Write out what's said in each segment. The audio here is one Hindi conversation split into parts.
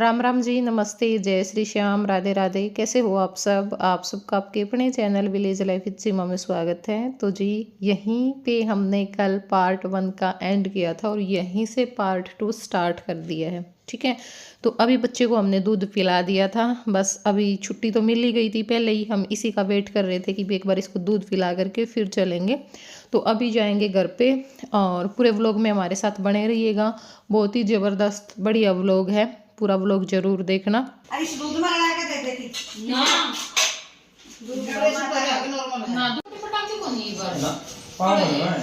राम राम जी, नमस्ते, जय श्री श्याम, राधे राधे। कैसे हो आप सब? आप सबका आपके अपने चैनल विलेज लाइफ विद सीमा में स्वागत है। तो जी, यहीं पे हमने कल पार्ट 1 का एंड किया था और यहीं से पार्ट 2 स्टार्ट कर दिया है। ठीक है, तो अभी बच्चे को हमने दूध पिला दिया था। बस अभी छुट्टी तो मिल ही गई थी, पहले ही हम इसी का वेट कर रहे थे कि एक बार इसको दूध पिला करके फिर चलेंगे। तो अभी जाएंगे घर पे और पूरे व्लॉग में हमारे साथ बने रहिएगा। बहुत ही ज़बरदस्त बढ़िया व्लॉग है, पूरा व्लॉग जरूर देखना। इस दूध में लगा के दे देती ना, दूध में लगा के नॉर्मल ना, दूध पटाखे को नहीं बार ना पावन है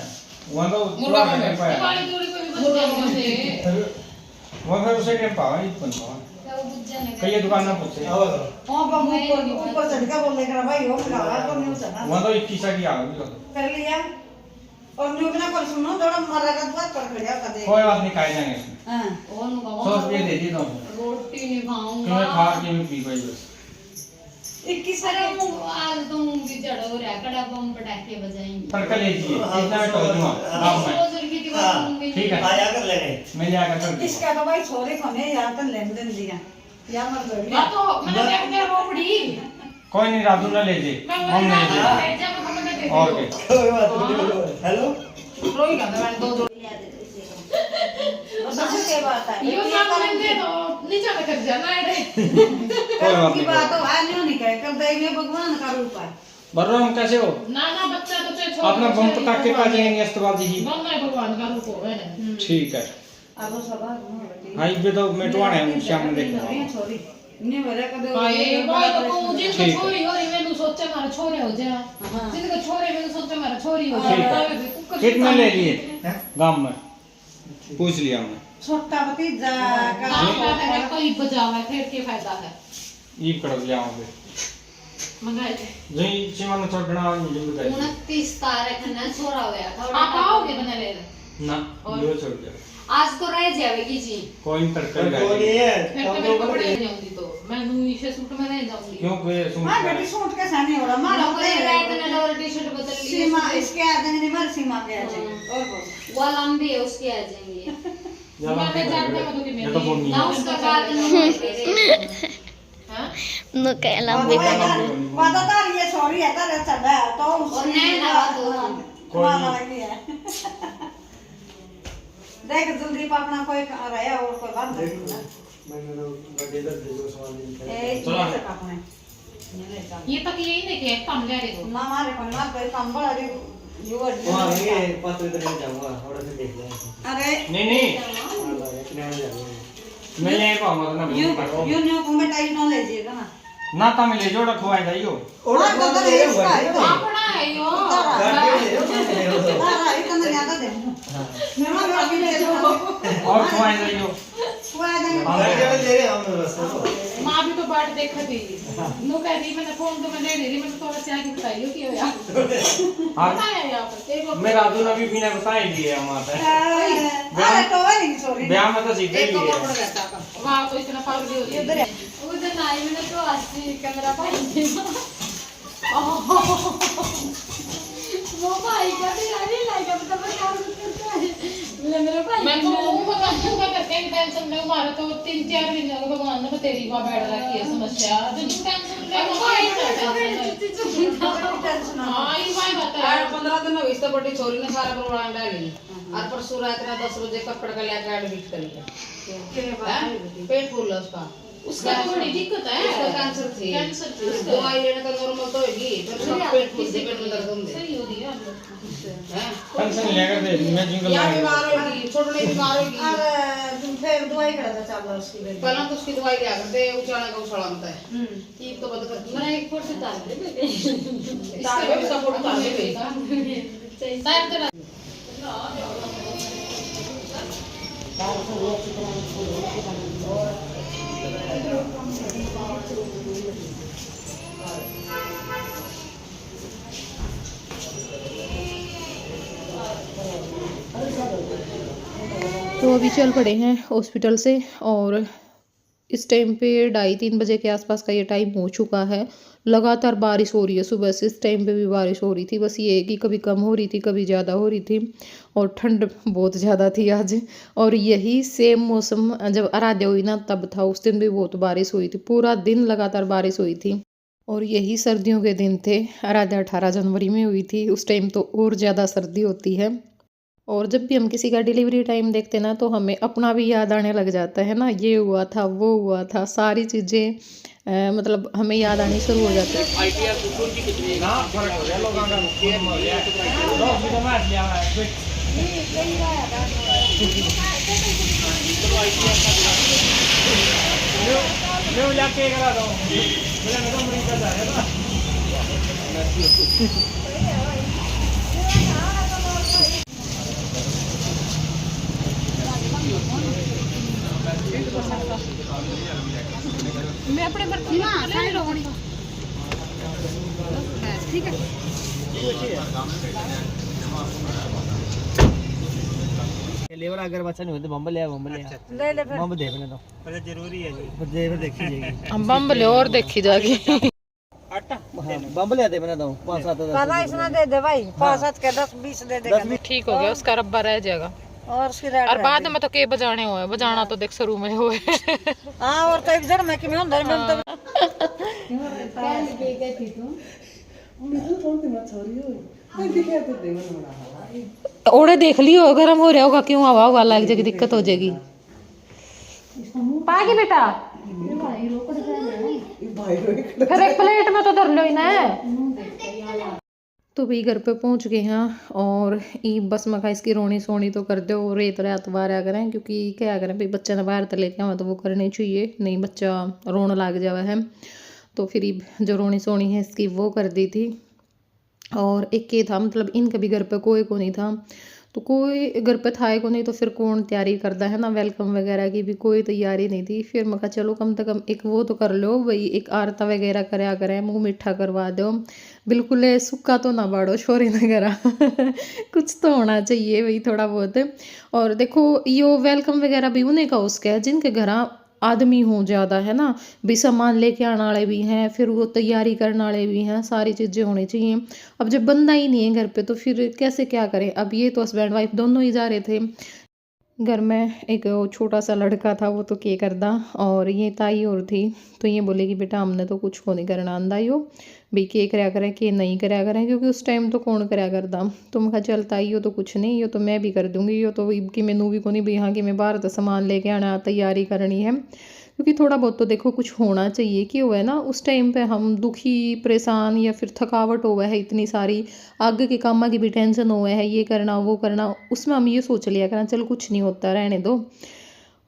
वो तो मुर्गा में पाया वाली जोड़ी को भी बच जाएंगे वो फिर उसे के पावा ही बन पावा कई दुकान ना पूछे हां बाबू ऊपर चढ़ के बोल लेकर भाई हो लगा तो नहीं होता वो तो 21 की आ गई कर लिया और न्यू बिना कल सुनो थोड़ा मरा का बात कर खड़िया कर दे कोई बात नहीं खाए जाएंगे इसमें हां और नु 100 रुपए दे दी तो रोटी नहीं खाऊंगा मैं खा के मैं पी पाई बस 21 आज तो मूंगी जड़ हो रहा कड़ा बम पटाखे बजाएंगे तड़का लीजिए इतना मैं टोल दूंगा आप मैं ठीक है आया कर लेने मैं ले आकर कर इसका तो भाई छोरे खाने यार तो लेन देन दिया या मर गई या तो मैंने देख दे रोबड़ी कोई नहीं राजू ना ले जे हम नहीं ले और कोई बात नहीं। हेलो रोई का मैंने दो लिया दे और सबसे क्या बात है यो नाम दे दो नीचे में कर जाना है रे कोई बात नहीं बात तो है नहीं कह कर दे में भगवान का रूप है बर्रो हम कैसे हो ना ना बच्चा तो चाहे छोटा अपना बम पटाखे पा जाएंगे अस्तबाजी ही बम में भगवान का रूप हो है ठीक है अब सब हां ये तो मेटवाने हैं सामने देखो छोरी ने मेरे कदे भाई तो मुझे छोरी हो रही मैंने सोचा मारा छोरे हो जा जिनका छोरे मैंने सोचा मारा छोरी हो जा कितने ले लिए गांव में पूछ लिया मैं छोटा भतीजा का कोई बचावा फिर के फायदा है ई कर जाओगे मंगाए जी सीमा में छोड़ना मुझे बताइए 29 तारीख ना छोरा होया था आप आओगे बना ले ना यो छोड़ दे आज तो रह जाएगी जी कोई तड़का नहीं है फिर तो कपड़े जाऊंगी तो मैं नीचे सूट में नहीं जाऊंगी क्यों कोई सूट हां बेटी सूट के साथ नहीं हो रहा मां लोग रात में लोअर टी-शर्ट बदल ली सीमा इसके आ जाएंगे नहीं सीमा के आ जाएंगे और वो लंबी है उसके आ जाएंगे मैं जानते हो कि मेरे ना उसका बाद हां नो कहला वादा तो ये सॉरी है तो चढ़ा तो और नहीं ना तो वाला लगी है देख जल्दी अपना कोई रहा और कोई बात नहीं ना मैंने तो गड्ढे दे दो सवाल नहीं चलो ये तक यही नहीं कि कम ले रे ना मारे कोई मार कोई कम बड़ा रे यो हां ये पत्र तो नहीं जाऊंगा थोड़ा से देख ले अरे नहीं मैं ले पाऊंगा ना यो न्यू को में टाइट ना ले जाएगा ना ता मैं ले जोड़ा खुआई जाइयो ओड़ा तो ले अपना है यो हां इतना ज्यादा दे मेरा अभी ले जाओ और खुआई जाइयो खुआई दे हम बस मां भी तो बाट देख थी नो कह रही मैंने फोन तो मैंने ले ली मैंने थोड़ा सा आगे बताइयो कि यार हां यार पर मैं राजू ने भी बिना बताए दिए हमारा अरे तो नहीं सॉरी ब्याह में तो सीख गई है वाह तो इतना पागल हो रही है उधर नाई में तो आसी कैमरा पाई वो भाई का भी नहीं लाइक अब तो क्या करता है ले मेरे भाई मैं तो वो करते हैं टेंशन में मारा तो 3-4 महीने हो गए भगवान ने तेरी मां बैठ रखी है समस्या जो टेंशन ले टेंशन हां ये भाई बता 15 दिन हो इससे बड़ी छोरी ने सारा प्रोग्राम डाल ली और परसों रात में 10 बजे कपड़ा का लेकर एडमिट कर लिया के बात पेट फूल उसका तो बड़ी दिक्कत है उसका कैंसर थी उसको दवाई लेने का नॉर्मल तो होगी पर पेट फूल से पेट में दर्द होंगे सही हो रही है टेंशन लेकर दे मैं जिंगल या बीमार होगी छोटे बीमार होगी और तुम फिर दवाई करा था चावल उसकी पहले तो उसकी दवाई लिया करते उछाला का उछाला होता है ठीक तो बंद कर मैं एक फोटो डाल दे तार में सब फोटो डाल दे सही टाइम तो तो अभी चल पड़े हैं हॉस्पिटल से और इस टाइम पे 2:30-3 बजे के आसपास का ये टाइम हो चुका है। लगातार बारिश हो रही है, सुबह से इस टाइम पे भी बारिश हो रही थी। बस ये है कि कभी कम हो रही थी, कभी ज़्यादा हो रही थी, और ठंड बहुत ज़्यादा थी आज। और यही सेम मौसम जब आराध्या हुई ना तब था, उस दिन भी बहुत बारिश हुई थी, पूरा दिन लगातार बारिश हुई थी। और यही सर्दियों के दिन थे, आराध्या 18 जनवरी में हुई थी, उस टाइम तो और ज़्यादा सर्दी होती है। और जब भी हम किसी का डिलीवरी टाइम देखते ना तो हमें अपना भी याद आने लग जाता है ना, ये हुआ था वो हुआ था, सारी चीज़ें मतलब हमें याद आनी शुरू हो जाती है। मैं अपने ठीक है। लेवर अगर बच्चा नहीं होता बम्ब ले ले ले बम्ब देखने तो पर जरूरी है जी देख देखी जाएगी हम बम ले और देखी जाएगी। आटा बम्ब ले आते बना दो 5-7 पहला इसमें दे दे भाई 5-7 के 10-20 दे दे 10 ठीक हो गया, उसका रब्बा रह जाएगा। और उसकी रेड और बाद में तो के बजाने हुए, बजाना तो देख शुरू में हुए। हां और तो इधर मैं कि मैं अंदर में तो ओड़े देख लियो, गरम हो रहा होगा, क्यों हवा हुआ लग जाएगी, दिक्कत हो जाएगी। पागी बेटा फिर एक प्लेट में तो धर लो ना। तो भी घर पे पहुंच गए हैं, और ई बस मखा इसकी रोनी सोनी तो कर दो, रेत रात बारह करें, क्योंकि क्या करें भाई, बच्चा ने बाहर तो लेके आवा तो वो करनी चाहिए, नहीं बच्चा रोने लग जावा है। तो फिर जो रोनी सोनी है इसकी वो कर दी थी। और एक ये था, मतलब इनके भी घर पे कोई को नहीं था, तो कोई घर पे था को नहीं, तो फिर कौन तैयारी करता है ना, वेलकम वगैरह की भी कोई तैयारी नहीं थी। फिर मैं कहा चलो कम से कम एक वो तो कर लो भाई, एक आरता वगैरह कराया करें, मुँह मीठा करवा दो, बिल्कुल सूखा तो ना बाड़ो शोरी ना करा। कुछ तो होना चाहिए भाई थोड़ा बहुत। और देखो यो वेलकम वगैरह भी उन्हें का उसका है जिनके घर आदमी हो ज़्यादा है ना, भी सामान लेके आने वाले भी हैं, फिर वो तैयारी करने वाले भी हैं, सारी चीज़ें होनी चाहिए। अब जब बंदा ही नहीं है घर पे तो फिर कैसे क्या करें। अब ये तो हस्बैंड वाइफ दोनों ही जा रहे थे, घर में एक छोटा सा लड़का था वो तो के करदा, और ये ताई और थी, तो ये बोले कि बेटा हमने तो कुछ को नहीं करना आंदा यो भाई, के कराया करें के नहीं कराया करें, क्योंकि उस टाइम तो कौन कराया करदा। तो मैं कहा चल ताई यो तो कुछ नहीं, यो तो मैं भी कर दूंगी, यो तो कि मैनू भी को नहीं भाई, हाँ कि मैं बाहर तो सामान लेके आना, तैयारी करनी है, क्योंकि थोड़ा बहुत तो देखो कुछ होना चाहिए। कि हुआ है ना उस टाइम पे हम दुखी परेशान या फिर थकावट हुआ है इतनी सारी, आगे के कामा की भी टेंशन हुआ है, ये करना वो करना, उसमें हम ये सोच लिया करना चलो कुछ नहीं होता रहने दो।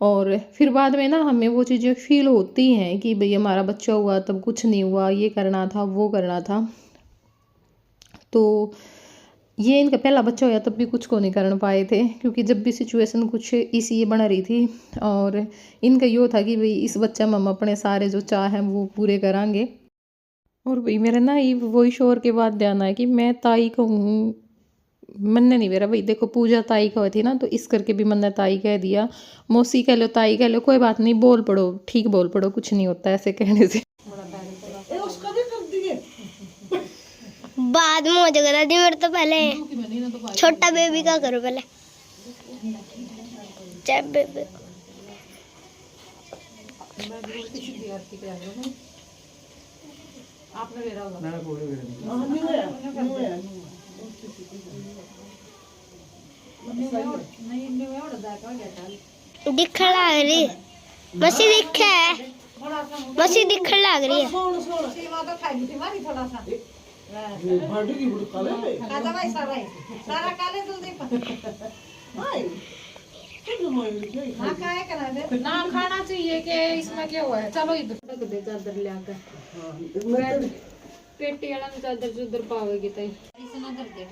और फिर बाद में ना हमें वो चीज़ें फील होती हैं कि भाई हमारा बच्चा हुआ तब कुछ नहीं हुआ, ये करना था वो करना था। तो ये इनका पहला बच्चा होया तब भी कुछ को नहीं कर पाए थे, क्योंकि जब भी सिचुएशन कुछ इसी ये बना रही थी, और इनका यो था कि भाई इस बच्चे में हम अपने सारे जो चाह हैं वो पूरे करांगे। और भाई मेरा ना ये वॉइस ओवर के बाद ध्यान आया कि मैं ताई को हूँ, मनने नहीं मेरा भाई, देखो पूजा ताई का हुई थी ना, तो इस करके भी मैंने ताई कह दिया, मौसी कह लो ताई कह लो, कोई बात नहीं, बोल पड़ो ठीक बोल पड़ो, कुछ नहीं होता ऐसे कहने से। बाद में हो जाएगा दादी, मेरे तो पहले छोटा बेबी का करो पहले, जब बेबी दिख लग रही मसी दिख है, मसी दिख लग रही है। ना खाना चाहिए कि इसमें क्या हुआ है, चलो इधर चादर ले आकर पेटी वाला में चादर चुदर पावेगी तो इसना कर दे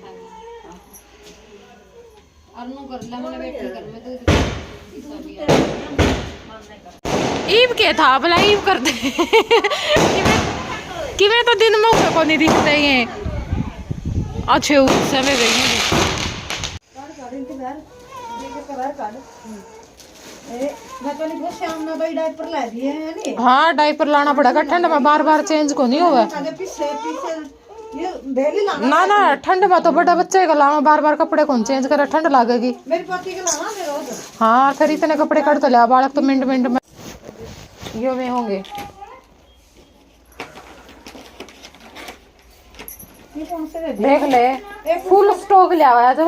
अरनू कर ले मैंने बैठी कर में तो ईब के था भला ईब कर दे कि मैं तो दिन में को नहीं दिखते हैं अच्छे उससे में गई मैं तो नहीं शाम में भाई डायपर ला दिए है नहीं हाँ डायपर लाना पड़ेगा, ठंड में बार बार चेंज को नहीं होगा। आगे पीछे पीछे ये डेली लाना ना ना ठंड में तो बड़ा बच्चे का लाना, बार बार कपड़े कौन चेंज करे, ठंड लगेगी। मेरे पति का लाना मेरा रोज हाँ फिर इतने कपड़े कट तो लिया, बालक तो मिनट मिनट में यो में होंगे। ये कौन से दे देख ले फुल स्टॉक लिया हुआ है तो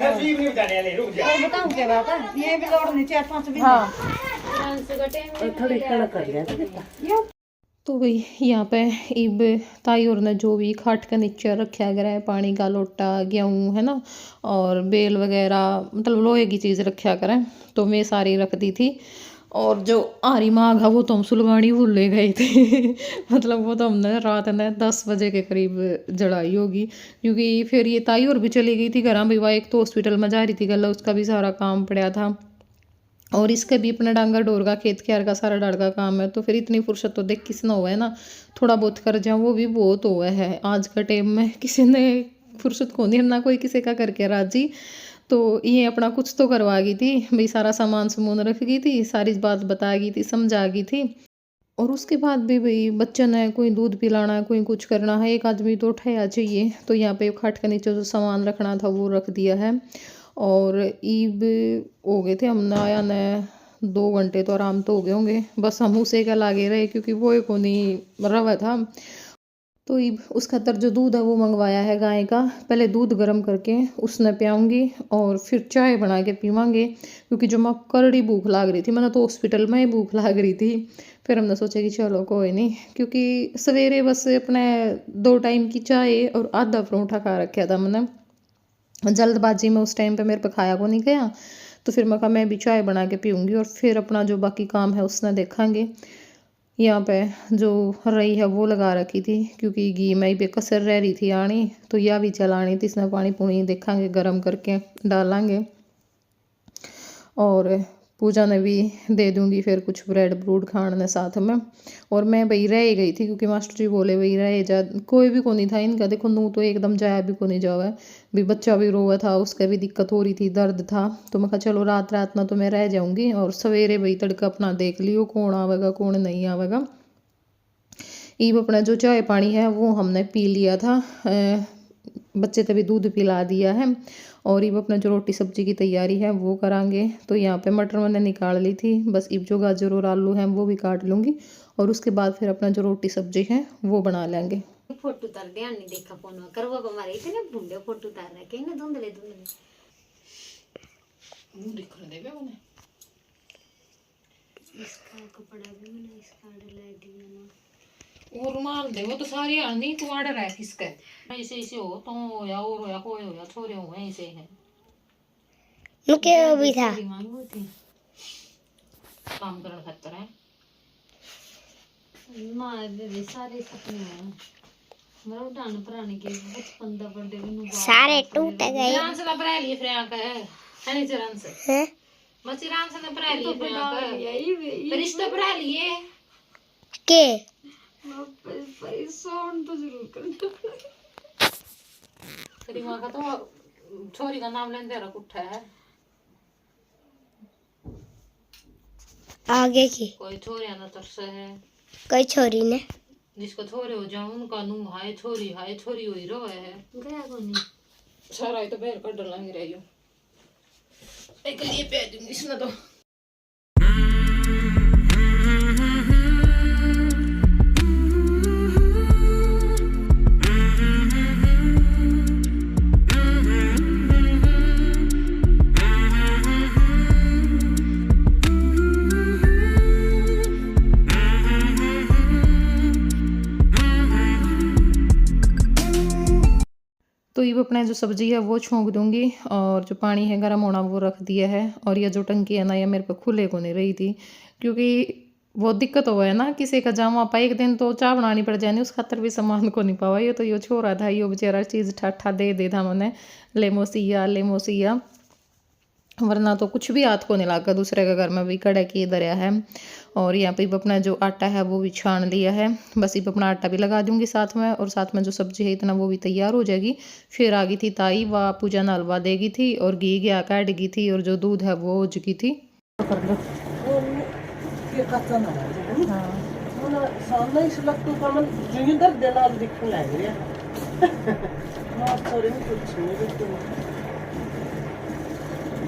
बताऊं क्या बात है, ये भी लोड नहीं 4-5 भी हाँ। थोड़ी कड़क कर दिया। तो भाई यहाँ पे इब ताई और ने जो भी खाट का नीचे रखा गया है, पानी का लोटा, गेहूँ है ना, और बेल वगैरह मतलब लोहे की चीज़ रखा करें, तो मैं सारी रख दी थी। और जो आरी माघ है वो तो हम सुलगानी भूल ले गए थे मतलब वो तो हमने रात ने 10 बजे के करीब जड़ाई होगी, क्योंकि फिर ये ताई और भी चली गई थी घर। भाई वह एक तो हॉस्पिटल में जा रही थी गला, उसका भी सारा काम पड़ा था, और इसका भी अपना डांगा डोर का खेत क्यार का सारा डाड़ का काम है। तो फिर इतनी फुर्सत तो देख किसने हुआ है ना, थोड़ा बहुत कर जाऊँ वो भी बहुत हुआ है आज का टाइम में, किसी ने फुर्सत को नहीं, ना कोई किसी का करके राजी। तो ये अपना कुछ तो करवा गई थी भाई, सारा सामान समून रख गई थी, सारी बात बता गई थी, समझा गई थी। और उसके बाद भी भाई बच्चन है, कोई दूध पिलाना है, कोई कुछ करना है, एक आदमी तो उठाया चाहिए। तो यहाँ पे खाट के नीचे जो सामान रखना था वो रख दिया है। और ईब हो गए थे हमने आया ने 2 घंटे तो आराम तो हो गए होंगे, बस हम उसे का लागे रहे क्योंकि वो एक नहीं रवा था। तो ईब उस खातर जो दूध है वो मंगवाया है गाय का, पहले दूध गर्म करके उसने पियाऊंगी और फिर चाय बना के पीवांगे, क्योंकि जो मैं करड़ी भूख लाग रही थी, मैंने तो हॉस्पिटल में ही भूख लाग रही थी। फिर हमने सोचा कि चलो कोई नहीं, क्योंकि सवेरे बस अपने 2 टाइम की चाय और आधा परोठा खा रखा था मैंने, जल्दबाजी में उस टाइम पे मेरे पे खाया को नहीं गया। तो फिर मैं कहा मैं भी चाय बना के पीऊँगी और फिर अपना जो बाकी काम है उसने देखेंगे। यहाँ पे जो रही है वो लगा रखी थी, क्योंकि घी में भी कसर रह रही थी आनी, तो यह भी चलानी थी, इसमें पानी पुनी देखेंगे गर्म करके डालेंगे। और पूजा ने भी दे दूंगी फिर कुछ ब्रेड ब्रूड खाने साथ में। और मैं भाई रह गई थी क्योंकि मास्टर जी बोले भाई रह जा, कोई भी को नहीं था इनका, देखो नू तो एकदम जाया भी को नहीं जावा भी, बच्चा भी रोवा था, उसका भी दिक्कत हो रही थी, दर्द था। तो मैं कहा चलो रात रात ना तो मैं रह जाऊंगी, और सवेरे भाई तड़का अपना देख लियो कौन आवेगा कौन नहीं आवेगा। ईब अपना जो चाय पानी है वो हमने पी लिया था, बच्चे तभी दूध पिला दिया है। और इब अपना जो रोटी सब्जी की तैयारी है वो करांगे। तो यहाँ पे मटर मैंने निकाल ली थी, बस इब जो गाजर और आलू हैं वो भी काट लूँगी, और उसके बाद फिर अपना जो रोटी सब्जी है वो बना लेंगे। फोटो उतार ध्यान नहीं देखा फोन में करवा को मारे इतने भूंडे फोटो उतार रहे कहीं ना धुंधले धुंधले मुंह दिख रहा है उन्हें। इसका कपड़ा भी मैंने इसका डला दिया ना, वो रुमाल दे, वो तो सारी आनी तू आर्डर है किसका, ऐसे ऐसे हो तो या और या कोई हो या छोरे हो ऐसे हैं। मुके भी था मांगो थी काम करना खतर है मां दे सारे सपने हैं मेरा उठान पुराने के बचपन दा बर्थडे में सारे टूट गए। रान से भरा लिए फ्रैंक है हनी चरण से हैं मची रान से ने भरा लिए फ्रैंक, रिश्ता भरा लिए के परेशान तो जरूर करना। तेरी माँ का तो छोरी का नाम लेने तेरा कुट्ठा है, आगे की कोई छोरिया ना तरसे है, कोई छोरी ने जिसको छोरे हो जाऊं उनका नू हाय छोरी हो ही रोए है। गया कोनी सारा ही तो बाहर कर डालेंगे रही हो एक लिए पे दूंगी इसमें तो। तो ये अपना जो सब्जी है वो छोंक दूंगी, और जो पानी है गर्म होना वो रख दिया है। और ये जो टंकी है ना ये मेरे पे खुले को नहीं रही थी, क्योंकि बहुत दिक्कत हुआ है ना, किसी का जामा पा एक दिन तो चाय बनानी पड़ जानी, उस खातर भी सामान को नहीं पावा। ये तो यो छोरा था, यो बेचारा चीज़ ठाठा दे था मैंने लेमोसिया, वरना तो कुछ भी हाथ को नहीं लगा दूसरे के घर में भी कड़े की दरिया है। और यहाँ पे अपना जो आटा है वो भी छान लिया है, बस इब अपना आटा भी लगा दूंगी साथ में, और साथ में जो सब्जी है इतना वो भी तैयार हो जाएगी। फिर आ गई थी ताई, वह पूजा ना हलवा देगी थी, और घी गया काट गई थी, और जो दूध है वो उजगी थी। कर लो। ये कच्चा ना है हाँ ना सामने इस लट्टू का मन जिंदर दलाल दिखने लग रहा है मां सॉरी नहीं कुछ नहीं तो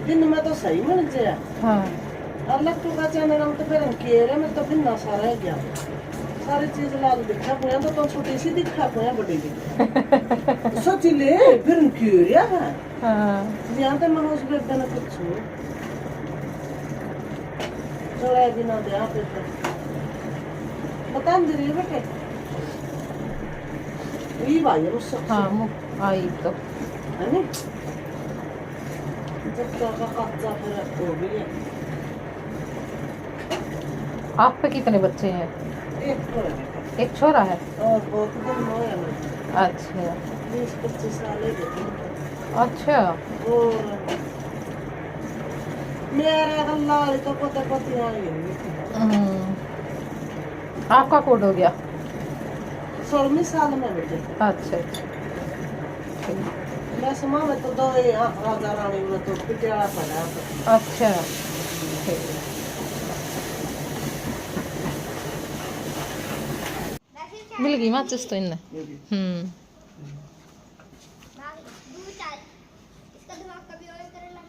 दिन में तो सही मिल जाए हाँ और लट्टू का चैनल हम तो फिर के रहे में तो बिना सारा है गया सारी चीज लाल दिखा पुया तो छोटी सी दिखा पुया बड़ी दी सोच ले फिर क्यों रहा है हाँ यहाँ पे मैं उस बेटे ने कुछ थोड़ा दिन आ गया फिर बता दे रही बेटे ये भाई है मुझसे हाँ मुँह आई तो है नहीं जब तक कच्चा फिर हो भी है आप पे कितने बच्चे हैं? एक तो है एक छोरा है। और बहुत दिन हो गया मुझे अच्छा 20-25 साल हो गए अच्छा और मेरा गल्ला वाली तो पोते पोती आ गई आपका कोड हो गया? 16 साल में बेटे अच्छा अच्छा ठीक। मैं समां में तो 2000 आने में तो पिटियाला पड़ा था अच्छा ठीक। मिल गई माचिस तो इनने। इसका दिमाग कभी और करेला।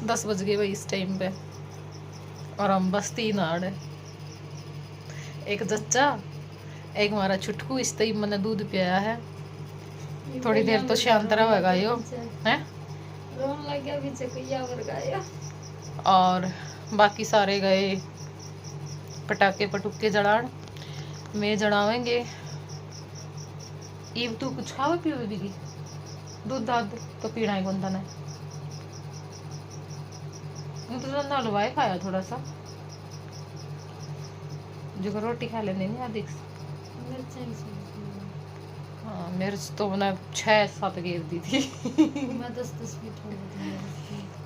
दस बज गए भाई इस टाइम पे और हम बस 3 आड़ है। एक जच्चा एक हमारा छुटकू इस टाइम मैंने दूध पिया है। थोड़ी देर तो शांत रहेगा यो है रोन लग गया पीछे कुइया वर गया और बाकी सारे गए पटाखे पटुके जड़ान में जड़ावेंगे। ईव तू कुछ खावे पियो भी दूध दाद तो पीना है गुंदा ने तो हलवाई खाया थोड़ा सा जो रोटी खा लेने नहीं आदि। हाँ मिर्च तो मैंने 6-7 गिर दी थी मैं 10-10 मिनट हो गए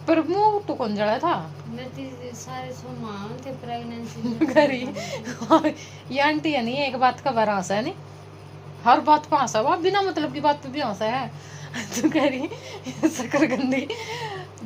पर मुंह तो कौन जड़ा था मैं सारे सोमान थे प्रेगनेंसी घरी। ये आंटी है नहीं एक बात का बड़ा हंसा है नहीं हर बात को हंसा हुआ बिना मतलब की बात पे भी हंसा है। तो कह रही शकरकंदी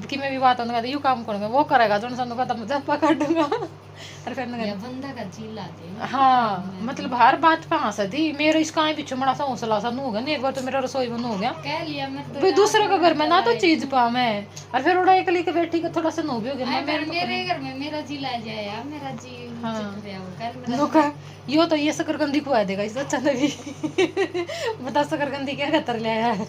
कि मैं भी बात होने यू काम करूंगा वो करेगा जो सन का मैं जप्पा काटूंगा और फिर बंदा का चिल्ला दे। हाँ मतलब हर बात पे हंसा थी मेरे इसका पीछे बड़ा सा हौसला सा हो गया नहीं एक बार तो मेरा रसोई बंद हो गया कह लिया मैं तो भाई दूसरे का घर में ना तो चीज पा मैं और फिर उड़ा एक लेके बैठी का थोड़ा सा नो भी हो गया मेरे घर में मेरा जी ला जाए यार मेरा जी हाँ यो तो ये शकरकंदी खुआ देगा इससे अच्छा नहीं बता शकरकंदी क्या खतर ले आया है।